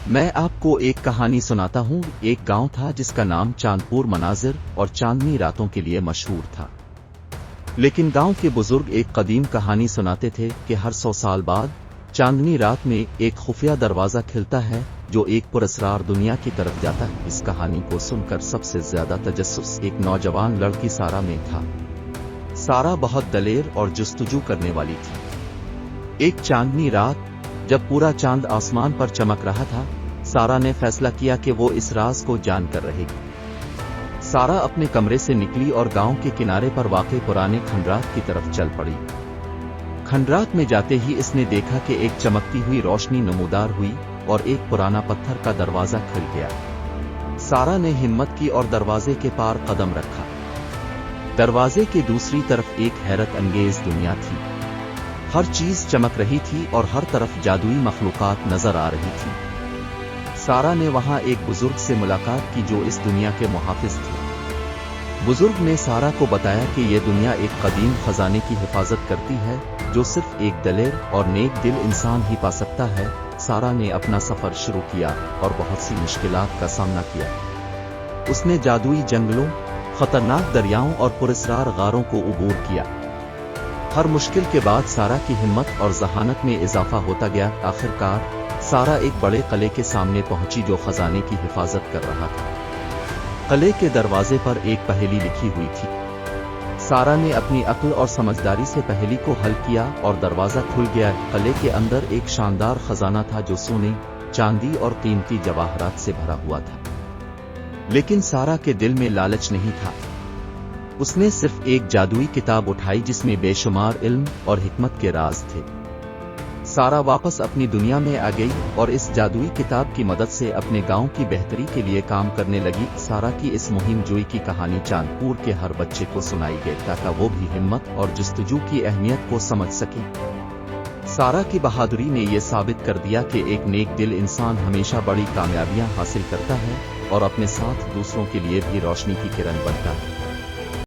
میں آپ کو ایک کہانی سناتا ہوں۔ ایک گاؤں تھا جس کا نام چاندپور مناظر اور چاندنی راتوں کے لیے مشہور تھا۔ لیکن گاؤں کے بزرگ ایک قدیم کہانی سناتے تھے کہ ہر 100 سال بعد چاندنی رات میں ایک خفیہ دروازہ کھلتا ہے جو ایک پراسرار دنیا کی طرف جاتا ہے۔ اس کہانی کو سن کر سب سے زیادہ تجسس ایک نوجوان لڑکی سارا میں تھا۔ سارا بہت دلیر اور جستجو کرنے والی تھی۔ ایک چاندنی رات جب پورا چاند آسمان پر چمک رہا تھا، سارا نے فیصلہ کیا کہ وہ اس راز کو جان کر رہے گی۔ سارا اپنے کمرے سے نکلی اور گاؤں کے کنارے پر واقع پرانے کھنڈرات کی طرف چل پڑی۔ کھنڈرات میں جاتے ہی اس نے دیکھا کہ ایک چمکتی ہوئی روشنی نمودار ہوئی اور ایک پرانا پتھر کا دروازہ کھل گیا۔ سارا نے ہمت کی اور دروازے کے پار قدم رکھا۔ دروازے کے دوسری طرف ایک حیرت انگیز دنیا تھی۔ ہر چیز چمک رہی تھی اور ہر طرف جادوئی مخلوقات نظر آ رہی تھی۔ سارا نے وہاں ایک بزرگ سے ملاقات کی جو اس دنیا کے محافظ تھے۔ بزرگ نے سارا کو بتایا کہ یہ دنیا ایک قدیم خزانے کی حفاظت کرتی ہے جو صرف ایک دلیر اور نیک دل انسان ہی پا سکتا ہے۔ سارا نے اپنا سفر شروع کیا اور بہت سی مشکلات کا سامنا کیا۔ اس نے جادوئی جنگلوں، خطرناک دریاؤں اور پراسرار غاروں کو عبور کیا۔ ہر مشکل کے بعد سارا کی ہمت اور ذہانت میں اضافہ ہوتا گیا۔ آخرکار سارا ایک بڑے قلعے کے سامنے پہنچی جو خزانے کی حفاظت کر رہا تھا۔ قلعے کے دروازے پر ایک پہیلی لکھی ہوئی تھی۔ سارا نے اپنی عقل اور سمجھداری سے پہیلی کو حل کیا اور دروازہ کھل گیا۔ قلعے کے اندر ایک شاندار خزانہ تھا جو سونے، چاندی اور قیمتی جواہرات سے بھرا ہوا تھا۔ لیکن سارا کے دل میں لالچ نہیں تھا۔ اس نے صرف ایک جادوئی کتاب اٹھائی جس میں بے شمار علم اور حکمت کے راز تھے۔ سارا واپس اپنی دنیا میں آ گئی اور اس جادوئی کتاب کی مدد سے اپنے گاؤں کی بہتری کے لیے کام کرنے لگی۔ سارا کی اس مہم جوئی کی کہانی چاندپور کے ہر بچے کو سنائی گئی تاکہ وہ بھی ہمت اور جستجو کی اہمیت کو سمجھ سکے۔ سارا کی بہادری نے یہ ثابت کر دیا کہ ایک نیک دل انسان ہمیشہ بڑی کامیابیاں حاصل کرتا ہے اور اپنے ساتھ دوسروں کے لیے بھی روشنی کی کرن بنتا ہے۔